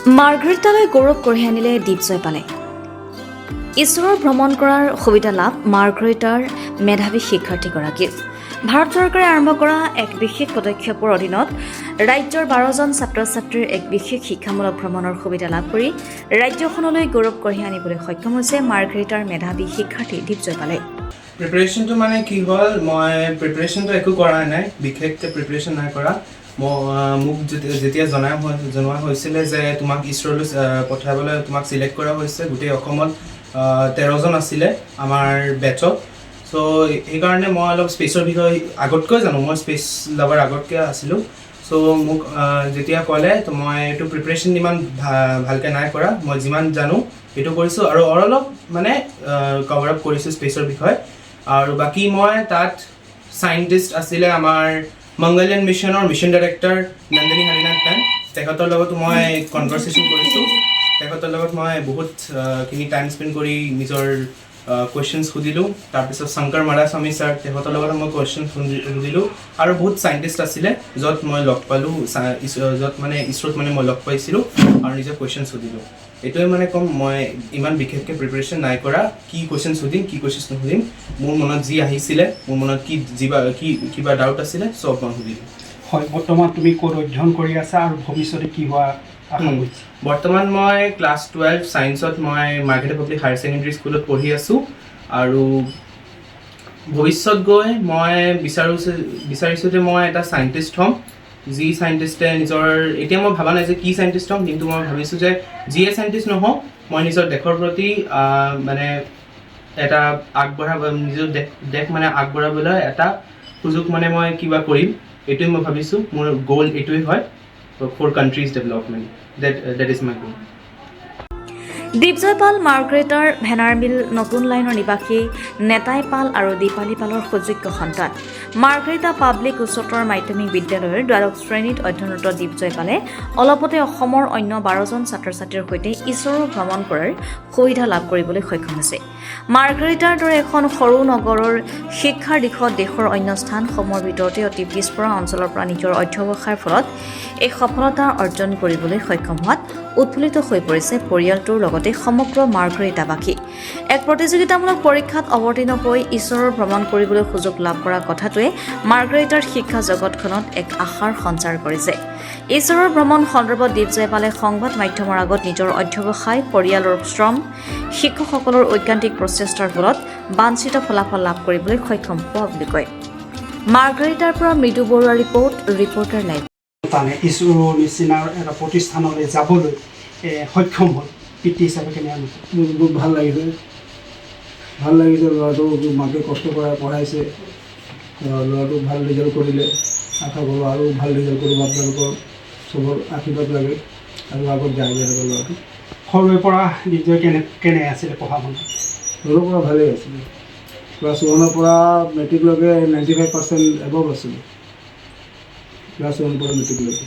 মাৰ্ঘেৰিটালৈ গৌৰৱ কঢ়িয়াই আনিলে দীপজয় পালে। ঈশ্বৰৰ ভ্ৰমণ কৰাৰ সুবিধা লাভ মাৰ্ঘেৰিটাৰ মেধাৱী শিক্ষাৰ্থীগৰাকীৰ। ভাৰত চৰকাৰে আৰম্ভ কৰা এক বিশেষ পদক্ষেপৰ অধীনত ৰাজ্যৰ 12জন ছাত্ৰ ছাত্ৰীৰ এক বিশেষ শিক্ষামূলক ভ্ৰমণৰ সুবিধা লাভ কৰি ৰাজ্যখনলৈ গৌৰৱ কঢ়িয়াই আনিবলৈ সক্ষম হৈছে মাৰ্ঘেৰিটাৰ মেধাৱী শিক্ষাৰ্থী দীপজয় পালে। প্ৰিপাৰেশ্যনটো মানে কি হ'ল, মই প্ৰিপাৰেশ্যনটো একো কৰা নাই, বিশেষকৈ প্ৰিপাৰেশ্যন নাই কৰা। মোক যেতিয়া জনোৱা হৈছিলে যে তোমাক ইছৰ'লৈ পঠাবলৈ তোমাক চিলেক্ট কৰা হৈছে, গোটেই অসমত 13জন আছিলে আমাৰ বেচত। চ' সেইকাৰণে মই অলপ স্পেচৰ বিষয়ে আগতকৈ জানো, মই স্পেচ লাভাৰ আগতকৈ আছিলোঁ। চ' মোক যেতিয়া ক'লে তো মই এইটো প্ৰিপাৰেশ্যন ইমান ভালকৈ নাই কৰা, মই যিমান জানো সেইটো কৰিছোঁ আৰু অলপ মানে কভাৰ আপ কৰিছোঁ স্পেচৰ বিষয়ে। আৰু বাকী মই তাত চাইণ্টিষ্ট আছিলে আমাৰ মংগলয়ান মিছনৰ mission director Nandini Harinath ma'am, তেখেতৰ লগতো মই কনভাৰ্চেশ্যন কৰিছোঁ। তেখেতৰ লগত মই বহুতখিনি টাইম স্পেণ্ড কৰি নিজৰ কুৱেশ্যনছ সুধিলোঁ। তাৰপিছত শংকৰ মাৰাস্বামী ছাৰ, তেখেতৰ লগত মই কুৱেশ্যন সুধিলোঁ। আৰু বহুত চাইণ্টিষ্ট আছিলে য'ত মই লগ পালোঁ, য'ত মানে ইছৰ'ত মানে মই লগ পাইছিলোঁ আৰু নিজৰ কুৱেশ্যনছ সুধিলোঁ। এইটোৱে মানে ক'ম, মই ইমান বিশেষকৈ প্ৰিপাৰেশ্যন নাই কৰা, কি কুৱেশ্যন সুধিম কি কুৱেশ্যন নুসুধিম, মোৰ মনত যি আহিছিলে, মোৰ মনত কিবা ডাউট আছিলে চব মই সুধিলোঁ। হয়, বৰ্তমান তুমি ক'ত অধ্যয়ন কৰি আছা আৰু ভৱিষ্যতে কি হোৱা আশা কৰিছা? বৰ্তমান মই ক্লাছ 12 ছায়েন্সত মই মাৰ্ঘেৰিটা পাব্লিক হায়াৰ ছেকেণ্ডেৰী স্কুলত পঢ়ি আছোঁ। আৰু ভৱিষ্যত গৈ মই বিচাৰিছোঁ যে মই এটা চাইণ্টিষ্ট হ'ম, যি চাইণ্টিষ্টে এতিয়া মই ভবা নাই যে কি চাইণ্টিষ্ট হ'ম, কিন্তু মই ভাবিছোঁ যে যিয়ে চাইণ্টিষ্ট নহওক মই নিজৰ দেশৰ প্ৰতি মানে এটা নিজৰ দেশ মানে আগবঢ়াবলৈ এটা সুযোগ মানে মই কিবা কৰিম, এইটোৱে মই ভাবিছোঁ। মোৰ গ'ল এইটোৱে হয়, for country's development, that is my goal. Dipjoy পাল মাৰ্ঘেৰিটাৰ ভেনাৰমিল নতুন লাইনৰ নিবাসী নেতাই পাল আৰু দীপালী পালৰ সুযোগ্য সন্তান। মাৰ্ঘেৰিটা পাব্লিক উচ্চতৰ মাধ্যমিক বিদ্যালয়ৰ 12শ শ্ৰেণীত অধ্যয়নৰত দীপজয় পালে অলপতে অসমৰ অন্য 12জন ছাত্ৰ ছাত্ৰীৰ সৈতে ঈশ্বৰৰ ভ্ৰমণ কৰাৰ সুবিধা লাভ কৰিবলৈ সক্ষম হৈছে। মাৰ্ঘেৰিটাৰ দৰে এখন সৰু নগৰৰ শিক্ষাৰ দিশত দেশৰ অন্য স্থানসমূহৰ ভিতৰতে অতি পিছপৰা অঞ্চলৰ পৰা নিজৰ অধ্যৱসায়ৰ ফলত এই সফলতা অৰ্জন কৰিবলৈ সক্ষম হোৱাত উৎফুল্লিত হৈ পৰিছে পৰিয়ালটোৰ লগতে সমগ্ৰ মাৰ্ঘেৰিটাবাসী। এক প্ৰতিযোগিতামূলক পৰীক্ষাত অৱতীৰ্ণ হৈ ঈশ্বৰৰ ভ্ৰমণ কৰিবলৈ সুযোগ লাভ কৰা কথাটোৱে মাৰ্ঘেৰিটাৰ শিক্ষা জগতখনত এক আশাৰ সঞ্চাৰ কৰিছে। ঈশ্বৰৰ ভ্ৰমণ সন্দৰ্ভত দীপজয় পালে সংবাদ মাধ্যমৰ আগত নিজৰ অধ্যৱসায়, পৰিয়ালৰ শ্ৰম, শিক্ষকসকলৰ ঐকান্তিক প্ৰচেষ্টাৰ ফলত বাঞ্ছিত ফলাফল লাভ কৰিবলৈ সক্ষম হোৱা বুলি কয়। মাৰ্ঘেৰিটাৰ পৰা মৃদু বৰুৱা ৰিপৰ্টাৰ লাইভ। ঈশ্বৰৰ নিচিনাৰ এটা প্ৰতিষ্ঠানলৈ যাবলৈ সক্ষম হ'ল, পিতৃ হিচাপে কেনেকৈ? মোৰ বহুত ভাল লাগিছে, ল'ৰাটো মাকে কষ্ট কৰাই পঢ়াইছে, ল'ৰাটো ভাল ৰিজাল্ট কৰিলে, আশা কৰোঁ আৰু ভাল ৰিজাল্ট কৰিব, আপোনালোকৰ চবৰ আশীৰ্বাদ লাগে আৰু আগত যায় যেনেকৈ ল'ৰাটো। সৰুৰে পৰা দীপজয় কেনে আছিলে পঢ়া শুনা? সৰুৰ পৰা ভালেই আছিলে, ক্লাছ 1ৰ পৰা মেট্ৰিকলৈকে 95% এবভ আছিলে, ক্লাছ 1ৰ পৰা মেট্ৰিকলৈকে।